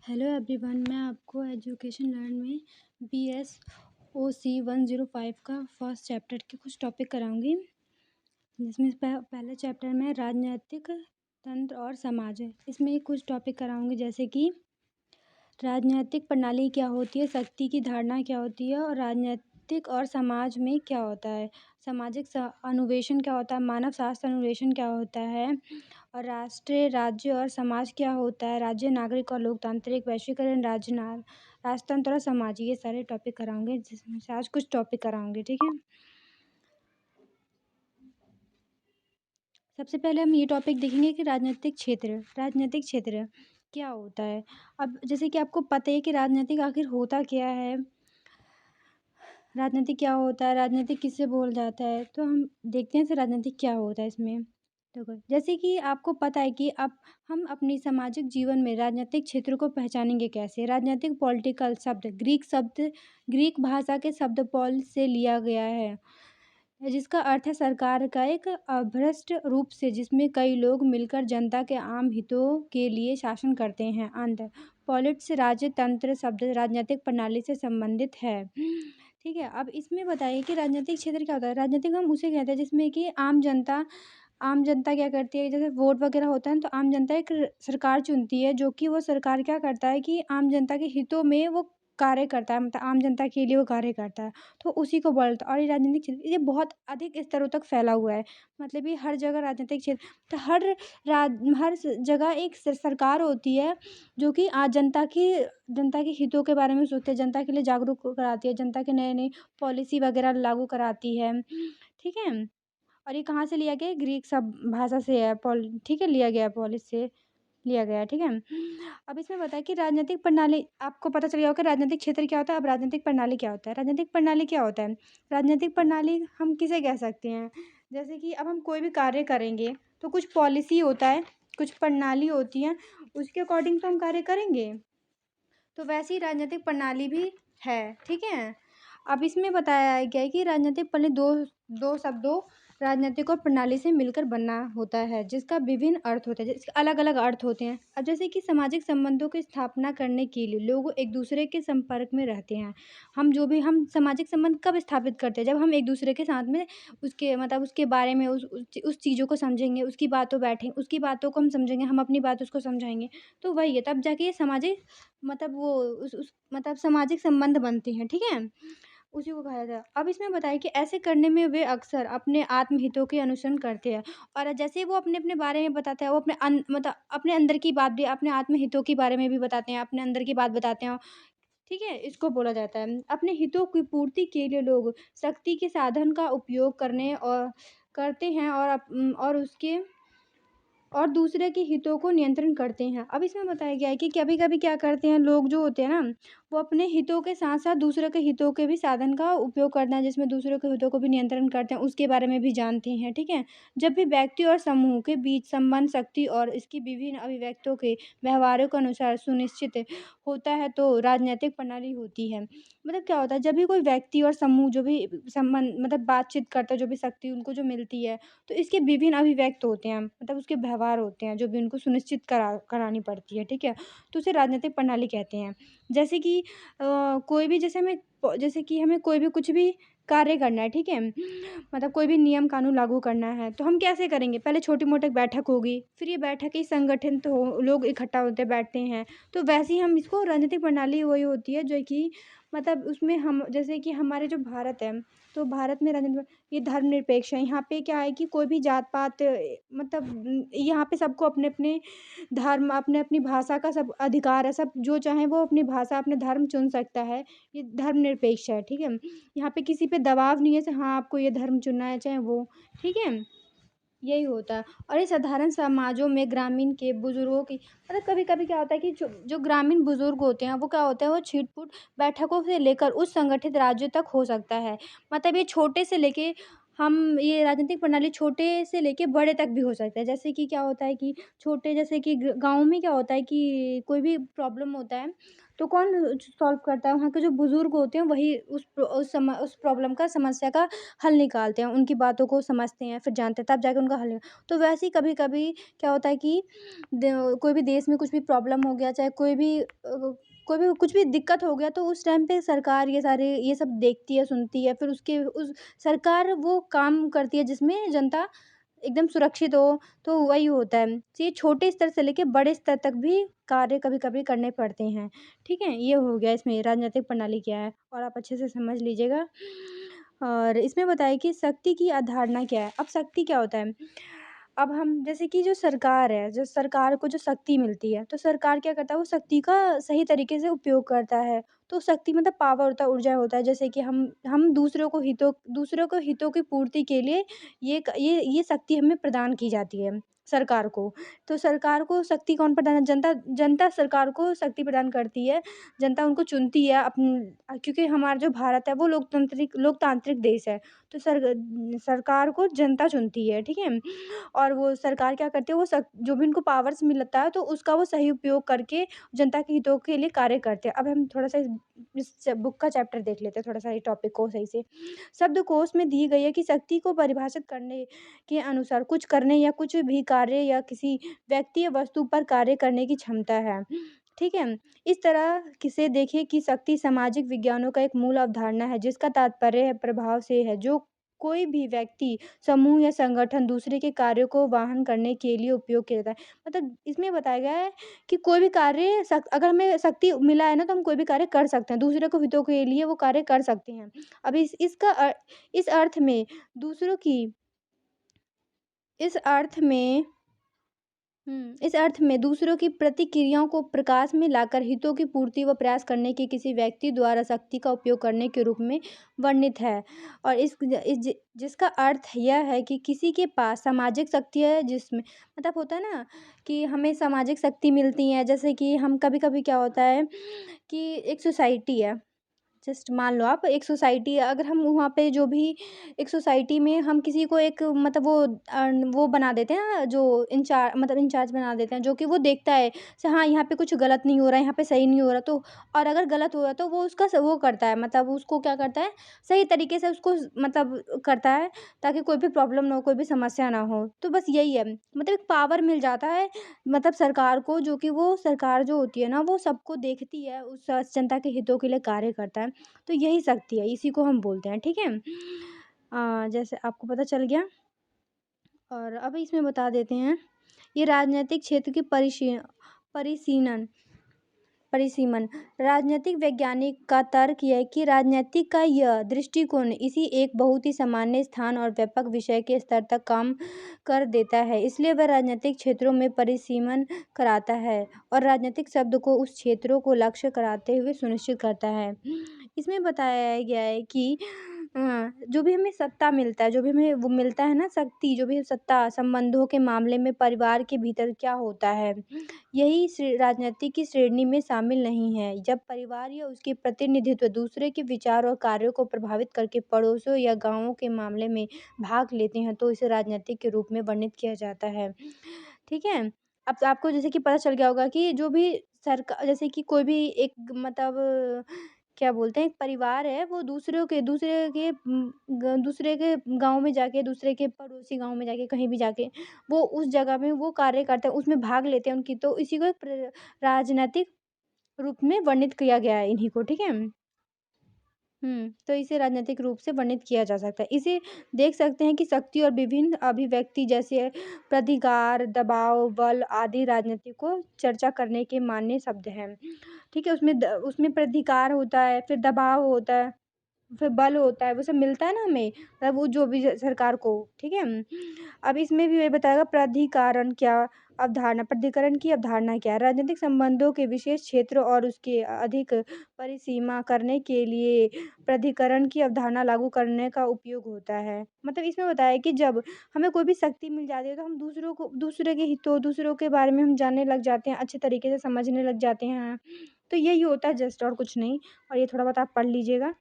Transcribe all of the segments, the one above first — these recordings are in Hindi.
हेलो एवरीवन, मैं आपको एजुकेशन लर्न में BSOC 105 का फर्स्ट चैप्टर के कुछ टॉपिक कराऊंगी। जिसमें पहले चैप्टर में राजनीतिक तंत्र और समाज है। इसमें कुछ टॉपिक कराऊंगी जैसे कि राजनीतिक प्रणाली क्या होती है, शक्ति की धारणा क्या होती है और राजनीतिक और समाज में क्या होता है, सामाजिक अनुवेशन क्या होता है, मानव शास्त्र अनुवेशन क्या होता है और राष्ट्रीय, राज्य और समाज क्या होता है, राज्य, नागरिक और लोकतांत्रिक, वैश्वीकरण, राजतंत्र और समाज, ये सारे टॉपिक कराऊंगे जिसमें से आज कुछ टॉपिक कराऊंगे। ठीक है, सबसे पहले हम ये टॉपिक देखेंगे कि राजनीतिक क्षेत्र क्या होता है। अब जैसे कि आपको पता है कि राजनीतिक आखिर होता क्या है, राजनीति क्या होता है, राजनीति किससे बोल जाता है, तो हम देखते हैं राजनीतिक क्या होता है इसमें। देखो, जैसे कि आपको पता है कि अब हम अपनी सामाजिक जीवन में राजनीतिक क्षेत्र को पहचानेंगे कैसे। राजनीतिक पॉलिटिकल शब्द ग्रीक भाषा के शब्द पॉल से लिया गया है, जिसका अर्थ है सरकार का एक अभ्रष्ट रूप से जिसमें कई लोग मिलकर जनता के आम हितों के लिए शासन करते हैं। अंत पॉलिटिक्स राजतंत्र शब्द राजनीतिक प्रणाली से संबंधित है। ठीक है, अब इसमें बताइए कि राजनीतिक क्षेत्र क्या होता है। राजनीतिक हम उसे कहते हैं जिसमें कि आम जनता क्या करती है, जैसे वोट वगैरह होता है तो आम जनता एक सरकार चुनती है, जो कि वो सरकार क्या करता है कि आम जनता के हितों में वो कार्य करता है, मतलब आम जनता के लिए वो कार्य करता है, तो उसी को बोलता है। और ये राजनीतिक क्षेत्र ये बहुत अधिक स्तरों तक फैला हुआ है, मतलब ये हर जगह राजनीतिक क्षेत्र, तो हर जगह एक सरकार होती है जो कि जनता के हितों के बारे में सोचते हैं, जनता के लिए जागरूक कराती है, जनता के नए नए पॉलिसी वगैरह लागू कराती है। ठीक है, और ये कहाँ से लिया गया है, ग्रीक सब भाषा से है, ठीक है, लिया गया है, पॉलिस से लिया गया है। ठीक है, अब इसमें बताया कि राजनीतिक प्रणाली, आपको पता चल गया होगा राजनीतिक क्षेत्र क्या होता है। अब राजनीतिक प्रणाली क्या होता है। राजनीतिक प्रणाली क्या होता है, राजनीतिक प्रणाली हम किसे कह सकते हैं, जैसे कि अब हम कोई भी कार्य करेंगे तो कुछ पॉलिसी होता है, कुछ प्रणाली होती है, उसके अकॉर्डिंग तो हम कार्य करेंगे, तो वैसी राजनीतिक प्रणाली भी है। ठीक है, अब इसमें बताया गया है कि राजनीतिक प्रणाली दो शब्दों राजनीतिक और प्रणाली से मिलकर बनना होता है, जिसका विभिन्न अर्थ होता है, जिसके अलग अलग अर्थ होते हैं। अब जैसे कि सामाजिक संबंधों की स्थापना करने के लिए लोग एक दूसरे के संपर्क में रहते हैं। हम सामाजिक संबंध कब स्थापित करते हैं, जब हम एक दूसरे के साथ में उसके बारे में उस चीज़ों को समझेंगे, उसकी बातों को हम समझेंगे, हम अपनी बात उसको समझाएंगे, तो वही है, तब जाके ये सामाजिक मतलब वो उस मतलब सामाजिक संबंध बनते हैं। ठीक है, उसी को कहा जाता है। अब इसमें बताया कि ऐसे करने में वे अक्सर अपने आत्महितों के अनुसरण करते हैं, और जैसे वो अपने अपने बारे में बताते हैं, वो अपने अंदर की बात भी, अपने आत्महितों के बारे में भी बताते हैं, अपने अंदर की बात बताते हैं। ठीक है, इसको बोला जाता है। अपने हितों की पूर्ति के लिए लोग शक्ति के साधन का उपयोग करते हैं और उसके और दूसरे के हितों को नियंत्रण करते हैं। अब इसमें बताया गया है कि कभी-कभी क्या करते हैं लोग जो होते हैं ना, वो अपने हितों के साथ-साथ दूसरे के हितों के भी साधन का उपयोग करते हैं, जिसमें दूसरों के हितों को भी नियंत्रण करते हैं, उसके बारे में भी जानते हैं। ठीक है? जब भी व्यक्ति और समूह के बीच संबंध शक्ति और इसकी विभिन्न अभिव्यक्तियों के व्यवहारों के अनुसार सुनिश्चित होता है, तो राजनैतिक प्रणाली होती है। मतलब क्या होता है, जब भी कोई व्यक्ति और समूह जो भी संबंध बातचीत करता है, जो भी शक्ति उनको जो मिलती है, तो इसके विभिन्न अभिव्यक्त होते हैं, मतलब उसके व्यवहार होते हैं जो भी उनको सुनिश्चित करानी पड़ती है। ठीक है, तो उसे राजनीतिक प्रणाली कहते हैं। जैसे कि कोई भी जैसे कि हमें कोई भी कुछ भी कार्य करना है। ठीक है, मतलब कोई भी नियम कानून लागू करना है, तो हम कैसे करेंगे, पहले छोटी मोटी बैठक होगी, फिर ये बैठक ही संगठित हो, लोग इकट्ठा होते बैठते हैं, तो वैसे ही हम इसको राजनीतिक प्रणाली वही होती है जो कि उसमें हम जैसे कि हमारे जो भारत है, तो भारत में राजनीतिक ये धर्मनिरपेक्ष है। यहाँ पे क्या है कि कोई भी जात-पात यहाँ पे सबको अपने-अपने धर्म, अपनी भाषा का सब अधिकार है। सब जो चाहे वो अपनी भाषा, अपने धर्म चुन सकता है। ये धर्मनिरपेक्ष है। ठीक है? यहाँ पे किसी पे दबाव नहीं है कि हाँ, आपको ये धर्म चुनना है, चाहे वो। ठीक है? यही होता है। और ये साधारण समाजों में ग्रामीण के बुजुर्गों की कभी-कभी क्या होता है कि जो ग्रामीण बुजुर्ग होते हैं, वो क्या होता है, वो छिट-पुट बैठकों से लेकर उस संगठित राज्यों तक हो सकता है। मतलब ये छोटे से लेके हम ये राजनीतिक प्रणाली छोटे से लेके बड़े तक भी हो सकता है। जैसे कि क्या होता है कि छोटे जैसे कि गाँव में क्या होता है कि कोई भी प्रॉब्लम होता है, तो कौन सॉल्व करता है? वहाँ के जो बुज़ुर्ग होते हैं वही उस प्रॉब्लम का समस्या का हल निकालते हैं। उनकी बातों को समझते हैं, फिर जानते हैं तब जाके उनका हल तो वैसे ही कभी-कभी क्या होता है कि कोई भी देश में कुछ भी प्रॉब्लम हो गया, चाहे कोई भी कुछ भी दिक्कत हो गया, तो उस टाइम पे सरकार ये सब देखती है, सुनती है, फिर उसके उस सरकार वो काम करती है जिसमें जनता एकदम सुरक्षित हो, तो वही होता है। तो ये छोटे स्तर से लेके बड़े स्तर तक भी कार्य कभी-कभी करने पड़ते हैं, ठीक है? ये हो गया इसमें राजनीतिक प्रणाली क्या है और आप अच्छे से समझ लीजिएगा। और इसमें बताइए कि शक्ति की अवधारणा क्या है? अब शक्ति क्या होता है? अब हम जैसे कि जो सरकार है, जो सरकार को जो शक्ति मिलती है, तो सरकार क्या करता है वो शक्ति का सही तरीके से उपयोग करता है। तो शक्ति मतलब पावर होता है, ऊर्जा होता है जैसे कि हम दूसरों को हितों की पूर्ति के लिए ये शक्ति हमें प्रदान की जाती है, सरकार को। तो सरकार को शक्ति कौन प्रदान जनता जनता सरकार को शक्ति प्रदान करती है, जनता उनको चुनती है क्योंकि हमारा जो भारत है वो लोकतांत्रिक देश है, तो सरकार को जनता चुनती है, ठीक है? और वो सरकार क्या करती है वो जो भी उनको पावर्स मिलता है तो उसका वो सही उपयोग करके जनता के हितों के लिए कार्य करते हैं। अब हम थोड़ा-सा इस बुक का चैप्टर देख लेते हैं थोड़ा-सा ये टॉपिक को सही से। शब्दकोश में दी गई है कि शक्ति को परिभाषित करने के अनुसार कुछ करने या कुछ भी कार्य या किसी व्यक्ति या वस्तु पर कार्य करने की क्षमता है। ठीक है? इस तरह से देखिए कि शक्ति सामाजिक विज्ञानों का एक मूल अवधारणा है जिसका तात्पर्य है प्रभाव से है जो कोई भी व्यक्ति समूह या संगठन दूसरे के कार्यों को वाहन करने के लिए उपयोग किया जाता है। मतलब इसमें बताया गया है कि कोई भी कार्य अगर हमें शक्ति मिला है ना तो हम कोई भी कार्य कर सकते हैं, दूसरे को हितों के लिए वो कार्य कर सकते हैं। अब इस अर्थ में दूसरों की इस अर्थ में इस अर्थ में दूसरों की प्रतिक्रियाओं को प्रकाश में लाकर हितों की पूर्ति व प्रयास करने के किसी व्यक्ति द्वारा शक्ति का उपयोग करने के रूप में वर्णित है और जिसका अर्थ यह है कि किसी के पास सामाजिक शक्ति है जिसमें मतलब होता है ना कि हमें सामाजिक शक्ति मिलती है जैसे कि हम कभी-कभी क्या होता है कि एक सोसाइटी है जस्ट मान लो आप एक सोसाइटी है, अगर हम वहाँ पे जो भी एक सोसाइटी में हम किसी को एक मतलब वो बना देते हैं ना जो इंचार्ज बना देते हैं जो कि वो देखता है हाँ यहाँ पे कुछ गलत नहीं हो रहा है यहाँ पे सही नहीं हो रहा तो और अगर गलत हो रहा है तो वो उसका वो करता है मतलब उसको क्या करता है सही तरीके से उसको मतलब करता है ताकि कोई भी प्रॉब्लम ना हो कोई भी समस्या ना हो तो बस यही है मतलब एक पावर मिल जाता है मतलब सरकार को जो कि वो सरकार जो होती है ना वो सबको देखती है उस जनता के हितों के लिए कार्य करता है तो यही शक्ति है, इसी को हम बोलते हैं, ठीक है? जैसे आपको पता चल गया और अब इसमें बता देते हैं, ये राजनैतिक क्षेत्र की परिसीमन परिसीमन राजनीतिक वैज्ञानिक का तर्क यह है कि राजनीतिक का यह दृष्टिकोण इसी एक बहुत ही सामान्य स्थान और व्यापक विषय के स्तर तक काम कर देता है इसलिए वह राजनीतिक क्षेत्रों में परिसीमन कराता है और राजनीतिक शब्द को उस क्षेत्रों को लक्ष्य कराते हुए सुनिश्चित करता है इसमें बताया गया है कि जो भी हमें सत्ता मिलता है जो भी हमें वो मिलता है ना शक्ति जो भी सत्ता संबंधों के मामले में परिवार के भीतर क्या होता है यही राजनीतिक की श्रेणी में शामिल नहीं है जब परिवार या उसके प्रतिनिधित्व दूसरे के विचार और कार्यों को प्रभावित करके पड़ोसों या गांवों के मामले में भाग लेते हैं तो इसे राजनीतिक के रूप में वर्णित किया जाता है ठीक है अब आपको जैसे कि पता चल गया होगा कि जो भी सरकार जैसे कि कोई भी एक मतलब क्या बोलते हैं एक परिवार है वो दूसरे के गाँव में जाके दूसरे के पड़ोसी गाँव में जाके कहीं भी जाके वो उस जगह में वो कार्य करते हैं, उसमें भाग लेते हैं उनकी तो इसी को एक राजनैतिक रूप में वर्णित किया गया है इन्हीं को, ठीक है? तो इसे राजनीतिक रूप से वर्णित किया जा सकता है। इसे देख सकते हैं कि शक्ति और विभिन्न अभिव्यक्ति जैसे प्रतिकार, दबाव, बल आदि राजनीति को चर्चा करने के मान्य शब्द हैं। ठीक है? उसमें प्रतिकार होता है, फिर दबाव होता है, फिर बल होता है, वो सब मिलता है ना हमें मतलब वो जो भी सरकार को, ठीक है? अब इसमें भी वही बताएगा प्राधिकरण की अवधारणा क्या है? राजनीतिक संबंधों के विशेष क्षेत्र और उसके अधिक परिसीमा करने के लिए प्राधिकरण की अवधारणा लागू करने का उपयोग होता है। मतलब इसमें बताया है कि जब हमें कोई भी शक्ति मिल जाती है तो हम दूसरे के हितों, दूसरों के बारे में हम जानने लग जाते हैं, अच्छे तरीके से समझने लग जाते हैं। तो यही होता है जस्ट और कुछ नहीं और ये थोड़ा बहुत आप पढ़ लीजिएगा।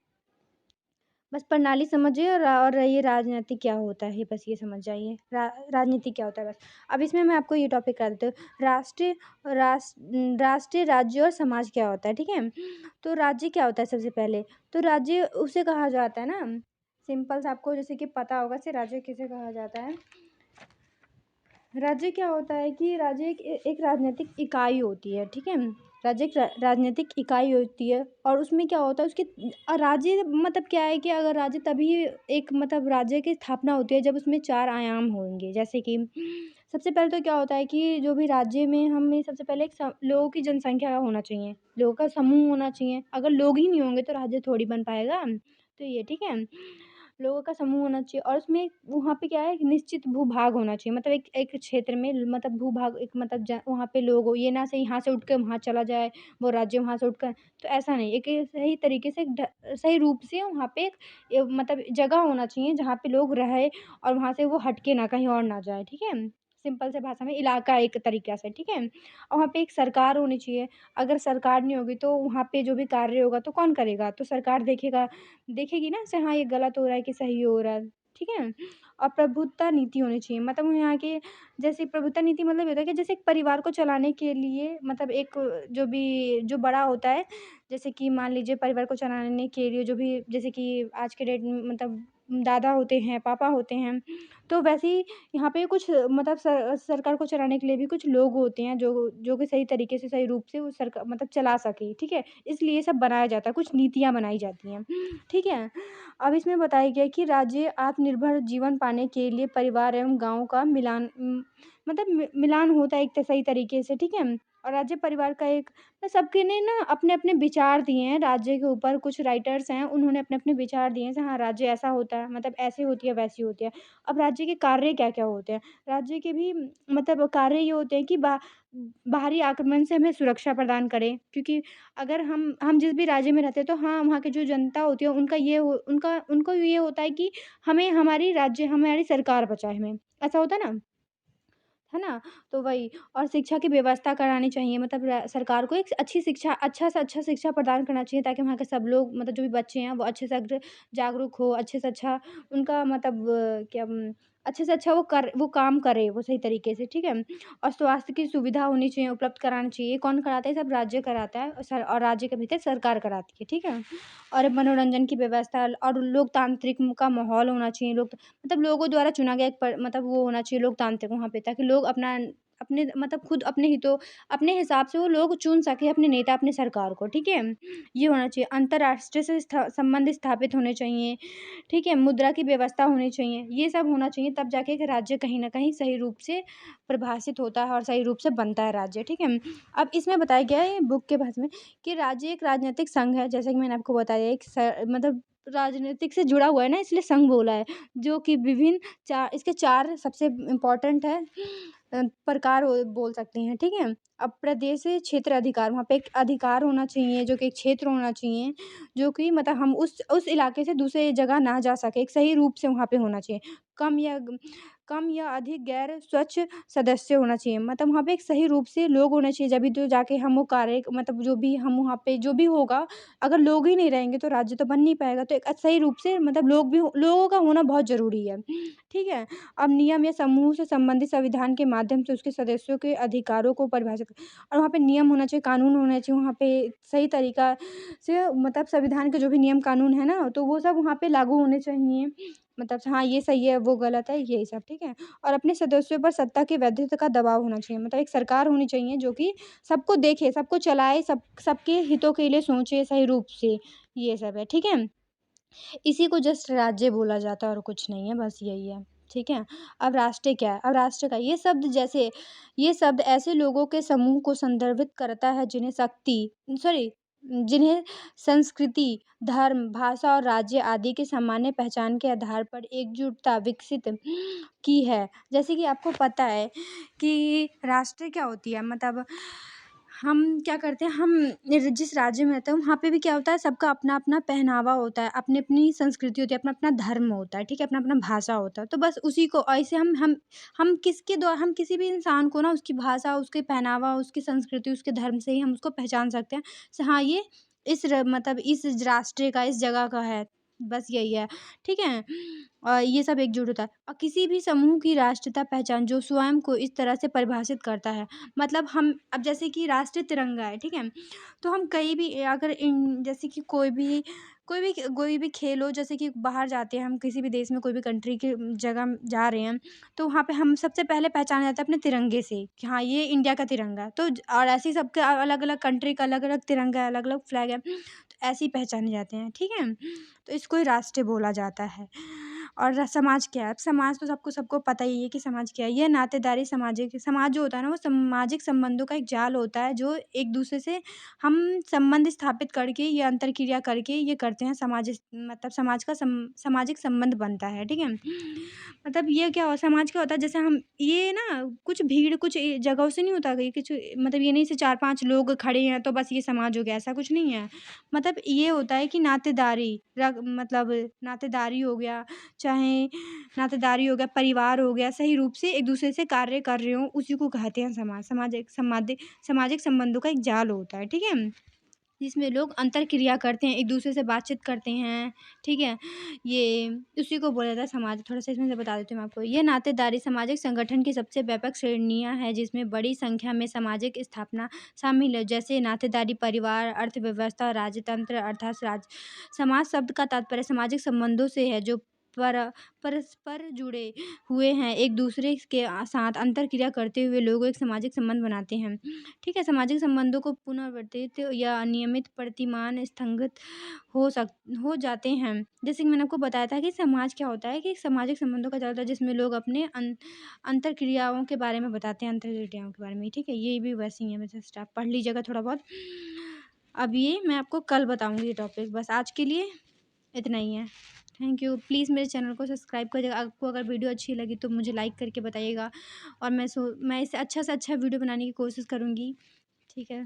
बस प्रणाली समझिए और ये राजनीति क्या होता है, बस ये समझ जाइए। राजनीति क्या होता है बस। अब इसमें मैं आपको ये टॉपिक बता देती हूँ। राष्ट्रीय, राज्य और समाज क्या होता है, ठीक है? तो राज्य क्या होता है सबसे पहले? तो राज्य उसे कहा जाता है ना, सिंपल सा आपको जैसे कि पता होगा कि राज्य किसे कहा जाता है। राज्य क्या होता है कि राज्य एक राजनीतिक इकाई होती है, ठीक है? राज्य एक राजनीतिक इकाई होती है और उसमें क्या होता है उसके राज्य मतलब क्या है कि अगर राज्य तभी एक मतलब राज्य की स्थापना होती है जब उसमें 4 आयाम होंगे। जैसे कि सबसे पहले तो क्या होता है कि जो भी राज्य में हमें सबसे पहले एक लोगों की जनसंख्या होना चाहिए, लोगों का समूह होना चाहिए। अगर लोग ही नहीं होंगे तो राज्य थोड़ी बन पाएगा। तो ये ठीक है। लोगों का समूह होना चाहिए और उसमें वहाँ पे क्या है एक निश्चित भूभाग होना चाहिए, मतलब एक एक क्षेत्र में मतलब भूभाग एक मतलब वहाँ पे लोग हो, ये ना से यहाँ से उठ के वहाँ चला जाए वो राज्य, वहाँ से उठकर तो ऐसा नहीं, एक सही तरीके से सही रूप से वहाँ पे एक मतलब जगह होना चाहिए जहाँ पे लोग रहे और वहाँ से वो हटके ना कहीं और ना जाए, ठीक है? सिंपल से भाषा में इलाका एक तरीक़ा से, ठीक है? और वहाँ पे एक सरकार होनी चाहिए। अगर सरकार नहीं होगी तो वहाँ पे जो भी कार्य होगा तो कौन करेगा? तो सरकार देखेगी ना से हाँ, ये गलत हो रहा है कि सही हो रहा है, ठीक है? और प्रभुत्व नीति होनी चाहिए, मतलब यहाँ के जैसे प्रभुत्व नीति मतलब ये होता है कि जैसे एक परिवार को चलाने के लिए मतलब एक जो बड़ा होता है, जैसे कि मान लीजिए परिवार को चलाने के लिए जो भी जैसे कि आज के डेट में मतलब दादा होते हैं, पापा होते हैं, तो वैसे ही यहाँ पे कुछ मतलब सरकार को चलाने के लिए भी कुछ लोग होते हैं जो कि सही तरीके से, सही रूप से वो मतलब चला सके, ठीक है? इसलिए ये सब बनाया जाता है, कुछ नीतियाँ बनाई जाती हैं, ठीक है? अब इसमें बताया गया है कि राज्य आत्मनिर्भर जीवन पाने के लिए परिवार एवं गाँव का मतलब मिलान होता है एक सही तरीके से, ठीक है? और राज्य परिवार का एक सबके ने ना अपने-अपने विचार दिए हैं राज्य के ऊपर, कुछ राइटर्स हैं, उन्होंने अपने-अपने विचार दिए हैं, हाँ, राज्य ऐसा होता है, मतलब ऐसे होती है, वैसी होती है। अब राज्य के कार्य क्या-क्या होते हैं? राज्य के भी मतलब कार्य ये होते हैं कि बाहरी आक्रमण से हमें सुरक्षा प्रदान करें, क्योंकि अगर हम जिस भी राज्य में रहते हैं तो हाँ, वहाँ की जो जनता होती है उनको ये होता है कि हमें हमारी सरकार बचाए हमें, ऐसा होता है ना? है ना? तो वही और शिक्षा की व्यवस्था करानी चाहिए, मतलब सरकार को एक अच्छी शिक्षा अच्छा से अच्छा शिक्षा प्रदान करना चाहिए ताकि वहाँ के सब लोग मतलब जो भी बच्चे हैं वो अच्छे से जागरूक हो, अच्छे से अच्छा उनका मतलब अच्छे से अच्छा वो काम करे वो सही तरीके से, ठीक है? और स्वास्थ्य की सुविधा होनी चाहिए, उपलब्ध करानी चाहिए। कौन कराता है? सब राज्य कराता है और राज्य के भीतर सरकार कराती है, ठीक है? और मनोरंजन की व्यवस्था और लोकतांत्रिक का माहौल होना चाहिए, मतलब लोगों द्वारा चुना गया एक मतलब वो होना चाहिए लोकतांत्रिक वहाँ पे, ताकि लोग अपने मतलब खुद अपने हिसाब से वो लोग चुन सकें अपने नेता, अपनी सरकार को, ठीक है? ये होना चाहिए। अंतर्राष्ट्रीय से संबंध स्थापित होने चाहिए, ठीक है? मुद्रा की व्यवस्था होनी चाहिए, ये सब होना चाहिए तब जाके एक राज्य कहीं न कहीं सही रूप से परिभाषित होता है और सही रूप से बनता है राज्य, ठीक है? अब इसमें बताया गया है बुक के भाषण में कि राज्य एक राजनीतिक संघ है, जैसा कि मैंने आपको बताया एक मतलब राजनीतिक से जुड़ा हुआ है ना, इसलिए संघ बोला है, जो कि विभिन्न 4 सबसे इम्पोर्टेंट है प्रकार बोल सकते हैं, ठीक है? अब प्रदेश क्षेत्र अधिकार, वहाँ पे एक अधिकार होना चाहिए, जो कि एक क्षेत्र होना चाहिए, जो कि मतलब हम उस इलाके से दूसरे जगह ना जा सके, एक सही रूप से वहाँ पे होना चाहिए। कम या कम या अधिक गैर स्वच्छ सदस्य होना चाहिए, मतलब वहाँ पे एक सही रूप से लोग होने चाहिए, जभी तो जाके हम वो कार्य मतलब जो भी हम वहाँ पे जो भी होगा, अगर लोग ही नहीं रहेंगे तो राज्य तो बन नहीं पाएगा। तो एक सही रूप से मतलब लोगों का होना बहुत ज़रूरी है, ठीक है? अब नियम या समूह से संबंधित संविधान के माध्यम से उसके सदस्यों के अधिकारों को परिभाषित और वहाँ पे नियम होना चाहिए, कानून होना चाहिए, वहाँ पे सही तरीका से मतलब संविधान के जो भी नियम कानून है ना, तो वो सब वहाँ पे लागू होने चाहिए। मतलब हाँ, ये सही है, वो गलत है, यही सब, ठीक है? और अपने सदस्यों पर सत्ता की वैधता का दबाव होना चाहिए, मतलब एक सरकार होनी चाहिए जो कि सबको देखे, सबको चलाए, सबके हितों के लिए सोचे सही रूप से, ये सब है, ठीक है? इसी को जस्ट राज्य बोला जाता है और कुछ नहीं है, बस यही है, ठीक है? अब राष्ट्र क्या है? अब राष्ट्र का ये शब्द ऐसे लोगों के समूह को संदर्भित करता है जिन्हें संस्कृति, धर्म, भाषा और राज्य आदि की सामान्य पहचान के आधार पर एकजुटता विकसित की है। जैसे कि आपको पता है कि राष्ट्र क्या होती है, मतलब हम क्या करते हैं, हम जिस राज्य में रहते हैं वहाँ पे भी क्या होता है, सबका अपना-अपना पहनावा होता है, अपनी-अपनी संस्कृति होती है, अपना-अपना धर्म होता है, ठीक है? अपना-अपना भाषा होता है। तो बस उसी को ऐसे हम किसी भी इंसान को ना उसकी भाषा, उसके पहनावा, उसकी संस्कृति, उसके धर्म से ही हम उसको पहचान सकते हैं। हाँ, ये मतलब इस राष्ट्र का, इस जगह का है। बस यही है, ठीक है? ये सब एकजुट होता है और किसी भी समूह की राष्ट्रीयता पहचान जो स्वयं को इस तरह से परिभाषित करता है, मतलब हम अब जैसे कि राष्ट्रीय तिरंगा है, ठीक है? तो हम कहीं भी अगर इन जैसे कि कोई भी खेल हो, जैसे कि बाहर जाते हैं हम किसी भी देश में कोई भी कंट्री की जगह जा रहे हैं, तो वहाँ पे हम सबसे पहले पहचाना जाता है अपने तिरंगे से कि हाँ, ये इंडिया का तिरंगा है। तो और ऐसे ही सबके अलग-अलग कंट्री का अलग-अलग तिरंगा है, अलग-अलग फ्लैग है, तो ऐसे ही पहचाने जाते हैं, ठीक है? तो इसको ही राष्ट्रीय बोला जाता है। और समाज क्या है? अब समाज तो सबको पता ही है कि समाज क्या है। ये नातेदारी सामाजिक समाज जो होता है ना, वो सामाजिक संबंधों का एक जाल होता है, जो एक-दूसरे से हम संबंध स्थापित करके या अंतरक्रिया करके ये करते हैं, मतलब समाज का सामाजिक संबंध बनता है, ठीक है? मतलब ये क्या हो समाज क्या होता है, जैसे हम ये ना कुछ भीड़ कुछ जगहों से नहीं होता, कि कुछ मतलब ये नहीं से 4-5 लोग खड़े हैं तो बस ये समाज हो गया, ऐसा कुछ नहीं है। मतलब ये होता है कि मतलब नातेदारी हो गया, चाहे नातेदारी हो गया, परिवार हो गया, सही रूप से एक-दूसरे से कार्य कर रहे हों, उसी को कहते हैं समाज। सामाजिक संबंधों का एक जाल होता है, ठीक है? जिसमें लोग अंतरक्रिया करते हैं, एक-दूसरे से बातचीत करते हैं, ठीक है? ये उसी को बोला जाता है समाज। थोड़ा-सा इसमें से बता देती हूँ मैं आपको। ये नातेदारी सामाजिक संगठन की सबसे व्यापक श्रेणियाँ हैं, जिसमें बड़ी संख्या में सामाजिक स्थापना शामिल है, जैसे नातेदारी परिवार, अर्थव्यवस्था, राजतंत्र अर्थात समाज शब्द का तात्पर्य सामाजिक संबंधों से है, जो पर परस्पर जुड़े हुए हैं, एक-दूसरे के साथ अंतरक्रिया करते हुए लोग एक सामाजिक संबंध बनाते हैं। ठीक है, सामाजिक संबंधों को पुनरावर्तित या अनियमित प्रतिमान स्थगित हो जाते हैं। जैसे कि मैंने आपको बताया था कि समाज क्या होता है, कि सामाजिक संबंधों का जाल होता है, जिसमें लोग अपने अंतरक्रियाओं के बारे में बताते हैं, अंतरक्रियाओं के बारे में, ठीक है? ये भी वैसे ही है, जस्ट आप पढ़ लीजिएगा थोड़ा बहुत। अब ये मैं आपको कल बताऊँगी ये टॉपिक, बस आज के लिए इतना ही है। Thank you. प्लीज़ मेरे चैनल को सब्सक्राइब करिएगा। आपको अगर वीडियो अच्छी लगी तो मुझे लाइक करके बताइएगा, और मैं इससे अच्छा से अच्छा वीडियो बनाने की कोशिश करूँगी। ठीक है।